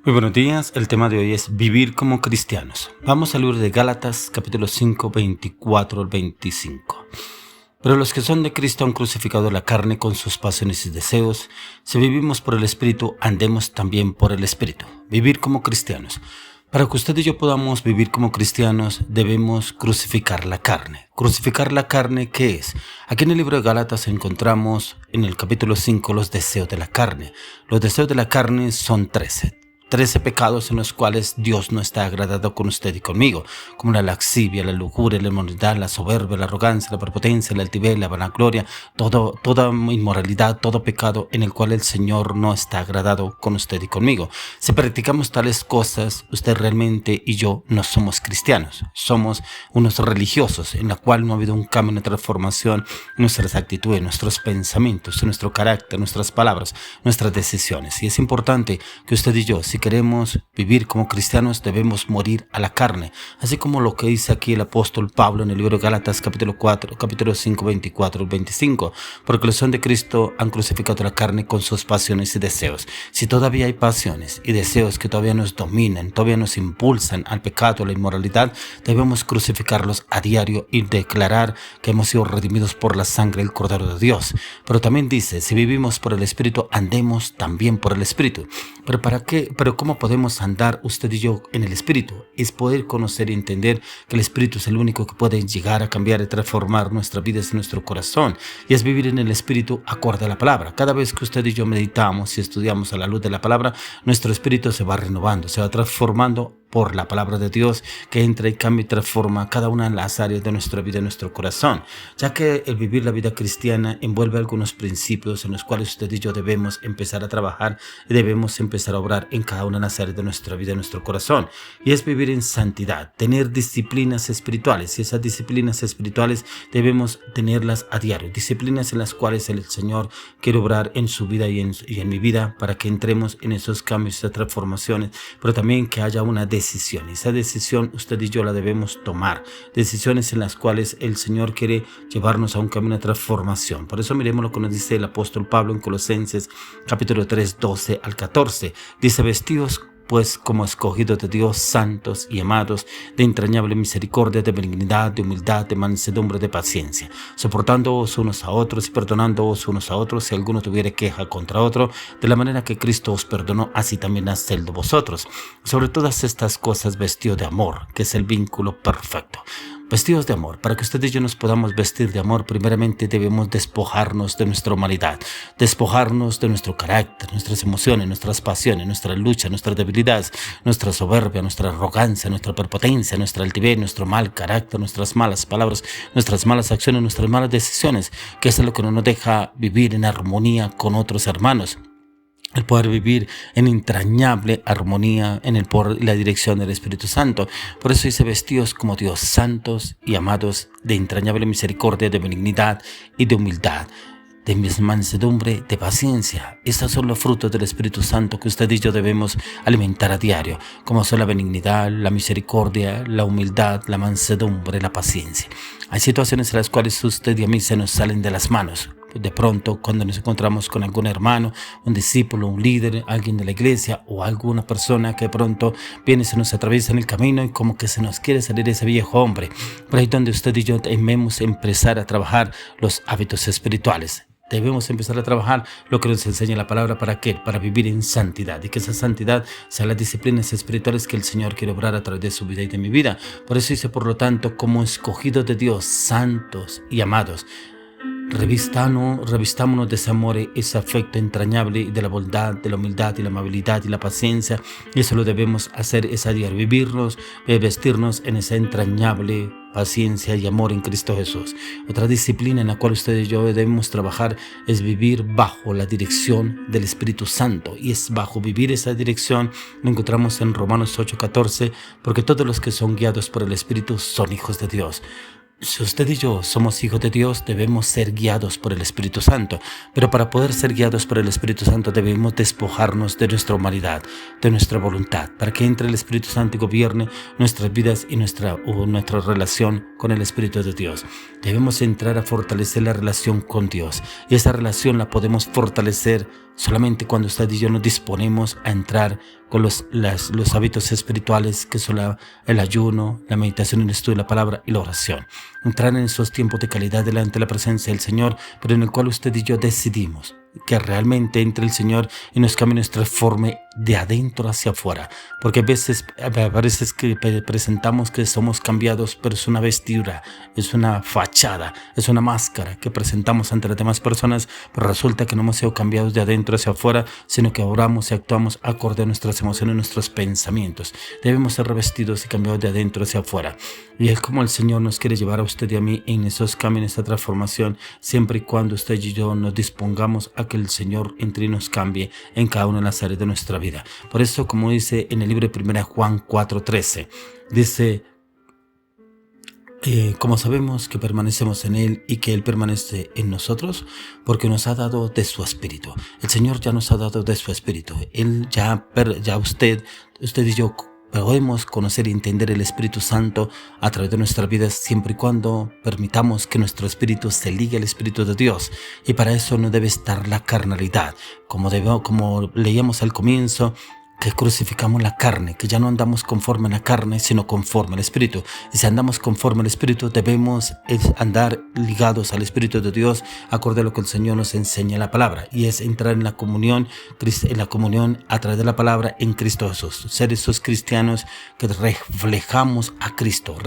Muy buenos días, el tema de hoy es vivir como cristianos. Vamos al libro de Gálatas, capítulo 5, 24 al 25. Pero los que son de Cristo han crucificado la carne con sus pasiones y deseos. Si vivimos por el Espíritu, andemos también por el Espíritu. Vivir como cristianos. Para que usted y yo podamos vivir como cristianos, debemos crucificar la carne. ¿Crucificar la carne qué es? Aquí en el libro de Gálatas encontramos en el capítulo 5 los deseos de la carne. Los deseos de la carne son 13 pecados en los cuales Dios no está agradado con usted y conmigo, como la laxivia, la lujuria, la inmoralidad, la soberbia, la arrogancia, la prepotencia, la altivez, la vanagloria, toda inmoralidad, todo pecado en el cual el Señor no está agradado con usted y conmigo. Si practicamos tales cosas, usted realmente y yo no somos cristianos, somos unos religiosos en la cual no ha habido un cambio, una transformación en nuestras actitudes, nuestros pensamientos, en nuestro carácter, nuestras palabras, nuestras decisiones. Y es importante que usted y yo, si queremos vivir como cristianos, debemos morir a la carne, así como lo que dice aquí el apóstol Pablo en el libro de Gálatas capítulo 5, 24 al 25, porque los son de Cristo han crucificado la carne con sus pasiones y deseos. Si todavía hay pasiones y deseos que todavía nos dominan, todavía nos impulsan al pecado, a la inmoralidad, debemos crucificarlos a diario y declarar que hemos sido redimidos por la sangre del Cordero de Dios. Pero también dice, si vivimos por el Espíritu, andemos también por el Espíritu. ¿Pero para qué? Pero ¿cómo podemos andar usted y yo en el Espíritu? Es poder conocer y entender que el Espíritu es el único que puede llegar a cambiar y transformar nuestra vida y nuestro corazón. Y es vivir en el Espíritu acorde a la palabra. Cada vez que usted y yo meditamos y estudiamos a la luz de la palabra, nuestro espíritu se va renovando, se va transformando por la palabra de Dios que entra y cambia y transforma cada una de las áreas de nuestra vida y nuestro corazón, ya que el vivir la vida cristiana envuelve algunos principios en los cuales usted y yo debemos empezar a trabajar y debemos empezar a obrar en cada una de las áreas de nuestra vida y nuestro corazón, y es vivir en santidad, tener disciplinas espirituales, y esas disciplinas espirituales debemos tenerlas a diario, disciplinas en las cuales el Señor quiere obrar en su vida y en mi vida para que entremos en esos cambios, esas transformaciones, pero también que haya una decisión. Esa decisión usted y yo la debemos tomar. Decisiones en las cuales el Señor quiere llevarnos a un camino de transformación. Por eso miremos lo que nos dice el apóstol Pablo en Colosenses capítulo 3, 12 al 14. Dice, vestidos pues como escogidos de Dios, santos y amados, de entrañable misericordia, de benignidad, de humildad, de mansedumbre, de paciencia, soportándoos unos a otros y perdonándoos unos a otros si alguno tuviere queja contra otro, de la manera que Cristo os perdonó, así también hacedlo vosotros. Sobre todas estas cosas vestidos de amor, que es el vínculo perfecto. Vestidos de amor. Para que usted y yo nos podamos vestir de amor, primeramente debemos despojarnos de nuestra humanidad, despojarnos de nuestro carácter, nuestras emociones, nuestras pasiones, nuestra lucha, nuestras debilidades, nuestra soberbia, nuestra arrogancia, nuestra prepotencia, nuestra altivez, nuestro mal carácter, nuestras malas palabras, nuestras malas acciones, nuestras malas decisiones, que eso es lo que no nos deja vivir en armonía con otros hermanos. El poder vivir en entrañable armonía en el poder y la dirección del Espíritu Santo. Por eso dice, vestidos como Dios, santos y amados, de entrañable misericordia, de benignidad y de humildad, de mansedumbre, de paciencia. Estos son los frutos del Espíritu Santo que usted y yo debemos alimentar a diario, como son la benignidad, la misericordia, la humildad, la mansedumbre, la paciencia. Hay situaciones en las cuales usted y a mí se nos salen de las manos. De pronto, cuando nos encontramos con algún hermano, un discípulo, un líder, alguien de la iglesia o alguna persona que de pronto viene y se nos atraviesa en el camino y como que se nos quiere salir ese viejo hombre. Por ahí donde usted y yo debemos empezar a trabajar los hábitos espirituales. Debemos empezar a trabajar lo que nos enseña la palabra. ¿Para qué? Para vivir en santidad, y que esa santidad sean las disciplinas espirituales que el Señor quiere obrar a través de su vida y de mi vida. Por eso dice, por lo tanto, como escogidos de Dios, santos y amados, revistámonos de ese amor, ese afecto entrañable, de la bondad, de la humildad y la amabilidad y la paciencia. Y eso lo debemos hacer, es a diario, vestirnos en esa entrañable paciencia y amor en Cristo Jesús. Otra disciplina en la cual usted y yo debemos trabajar es vivir bajo la dirección del Espíritu Santo, y es bajo vivir esa dirección lo encontramos en Romanos 8:14, porque todos los que son guiados por el Espíritu son hijos de Dios. Si usted y yo somos hijos de Dios, debemos ser guiados por el Espíritu Santo. Pero para poder ser guiados por el Espíritu Santo debemos despojarnos de nuestra humanidad, de nuestra voluntad, para que entre el Espíritu Santo y gobierne nuestras vidas y nuestra relación con el Espíritu de Dios. Debemos entrar a fortalecer la relación con Dios. Y esa relación la podemos fortalecer solamente cuando usted y yo nos disponemos a entrar con los hábitos espirituales que son el ayuno, la meditación, el estudio de la palabra y la oración. Entrar en esos tiempos de calidad delante de la presencia del Señor, pero en el cual usted y yo decidimos que realmente entre el Señor y nos cambie nuestra forma de adentro hacia afuera. Porque a veces que presentamos que somos cambiados, pero es una vestidura, es una fachada, es una máscara que presentamos ante las demás personas, pero resulta que no hemos sido cambiados de adentro hacia afuera, sino que oramos y actuamos acorde a nuestras emociones, nuestros pensamientos. Debemos ser revestidos y cambiados de adentro hacia afuera. Y es como el Señor nos quiere llevar a usted y a mí en esos cambios, en esta transformación, siempre y cuando usted y yo nos dispongamos a que el Señor entre y nos cambie en cada una de las áreas de nuestra vida. Por eso, como dice en el libro de 1 Juan 4:13, dice, como sabemos que permanecemos en Él y que Él permanece en nosotros, porque nos ha dado de su Espíritu. El Señor ya nos ha dado de su Espíritu. Él ya usted y yo podemos conocer y entender el Espíritu Santo a través de nuestras vidas siempre y cuando permitamos que nuestro espíritu se ligue al Espíritu de Dios. Y para eso no debe estar la carnalidad. Como leíamos al comienzo, que crucificamos la carne, que ya no andamos conforme a la carne, sino conforme al Espíritu. Y si andamos conforme al Espíritu, debemos andar ligados al Espíritu de Dios, acorde a lo que el Señor nos enseña en la palabra, y es entrar en la comunión a través de la palabra en Cristo Jesús. Ser esos cristianos que reflejamos a Cristo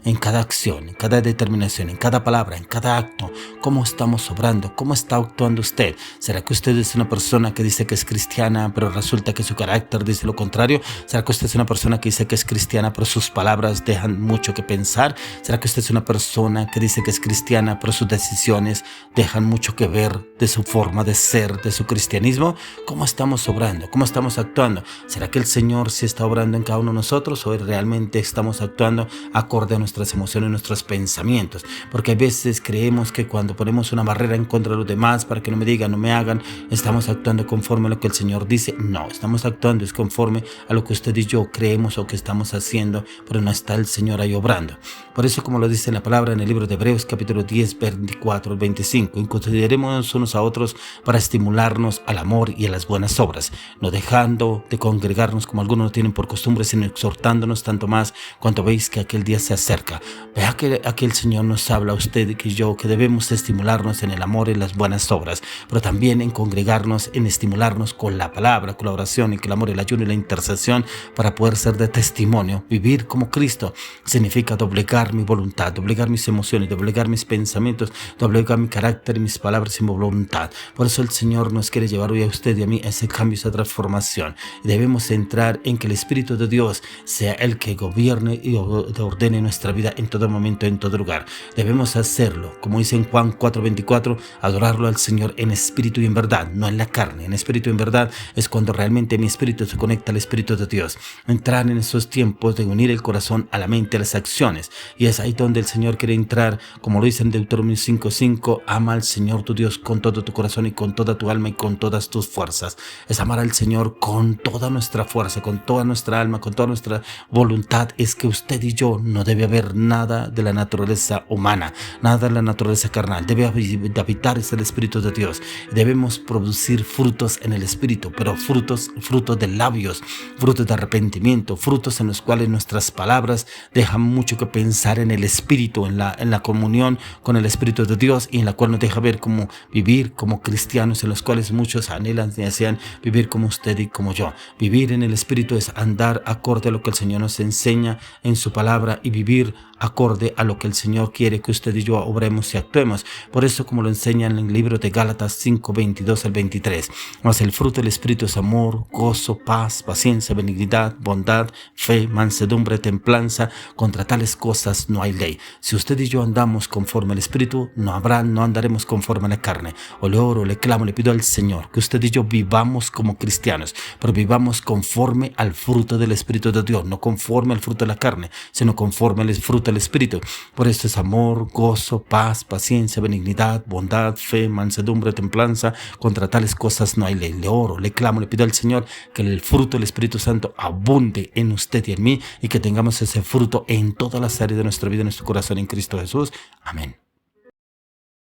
en cada acción, en cada determinación, en cada palabra, en cada acto. ¿Cómo estamos obrando? ¿Cómo está actuando usted? ¿Será que usted es una persona que dice que es cristiana, pero resulta que su carácter dice lo contrario? ¿Será que usted es una persona que dice que es cristiana, pero sus palabras dejan mucho que pensar? ¿Será que usted es una persona que dice que es cristiana, pero sus decisiones dejan mucho que ver de su forma de ser, de su cristianismo? ¿Cómo estamos obrando? ¿Cómo estamos actuando? ¿Será que el Señor sí está obrando en cada uno de nosotros o realmente estamos actuando acorde a nuestras emociones, nuestros pensamientos? Porque a veces creemos que cuando ponemos una barrera en contra de los demás para que no me digan, no me hagan, estamos actuando conforme a lo que el Señor dice. No, estamos actuando es conforme a lo que usted y yo creemos o que estamos haciendo, pero no está el Señor ahí obrando. Por eso, como lo dice la palabra en el libro de Hebreos capítulo 10, 24 al 25, consideremos unos a otros para estimularnos al amor y a las buenas obras, no dejando de congregarnos como algunos lo tienen por costumbre, sino exhortándonos tanto más cuanto veis que aquel día se acerca. Vea que aquí el Señor nos habla a usted y que yo, que debemos estimularnos en el amor y las buenas obras, pero también en congregarnos, en estimularnos con la palabra, la oración, y que el amor, el ayuno y la intercesión para poder ser de testimonio. Vivir como Cristo significa doblegar mi voluntad, doblegar mis emociones, doblegar mis pensamientos, doblegar mi carácter y mis palabras y mi voluntad. Por eso el Señor nos quiere llevar hoy a usted y a mí a ese cambio, esa transformación. Debemos entrar en que el Espíritu de Dios sea el que gobierne y ordene nuestra vida en todo momento, en todo lugar. Debemos hacerlo, como dice en Juan 4:24, adorarlo al Señor en espíritu y en verdad, no en la carne. En espíritu y en verdad es cuando realmente mi espíritu se conecta al Espíritu de Dios. Entrar en esos tiempos de unir el corazón a la mente, a las acciones. Y es ahí donde el Señor quiere entrar, como lo dice en Deuteronomio 5:5, ama al Señor tu Dios con todo tu corazón y con toda tu alma y con todas tus fuerzas. Es amar al Señor con toda nuestra fuerza, con toda nuestra alma, con toda nuestra voluntad. Es que usted y yo no debe haber nada de la naturaleza humana, nada de la naturaleza carnal. Debe habitar es el Espíritu de Dios. Debemos producir frutos en el Espíritu, pero frutos de labios, frutos de arrepentimiento, frutos en los cuales nuestras palabras dejan mucho que pensar en el Espíritu, en la comunión con el Espíritu de Dios, y en la cual nos deja ver cómo vivir como cristianos, en los cuales muchos anhelan y desean vivir como usted y como yo. Vivir en el Espíritu es andar acorde a lo que el Señor nos enseña en su palabra y vivir acorde a lo que el Señor quiere que usted y yo obremos y actuemos. Por eso, como lo enseña en el libro de Gálatas 5:22 al 23, mas el fruto del Espíritu es amor, gozo, paz, paciencia, benignidad, bondad, fe, mansedumbre, templanza. Contra tales cosas no hay ley. Si usted y yo andamos conforme al Espíritu, no andaremos conforme a la carne. O le oro, le clamo, le pido al Señor que usted y yo vivamos como cristianos, pero vivamos conforme al fruto del Espíritu de Dios, no conforme al fruto de la carne, sino conforme al fruto del Espíritu. Por esto es amor, gozo, paz, paciencia, benignidad, bondad, fe, mansedumbre, templanza. Contra tales cosas no hay ley. Le oro, le clamo, le pido al Señor que el fruto del Espíritu Santo abunde en usted y en mí, y que tengamos ese fruto en todas las áreas de nuestra vida, en nuestro corazón, en Cristo Jesús. Amén.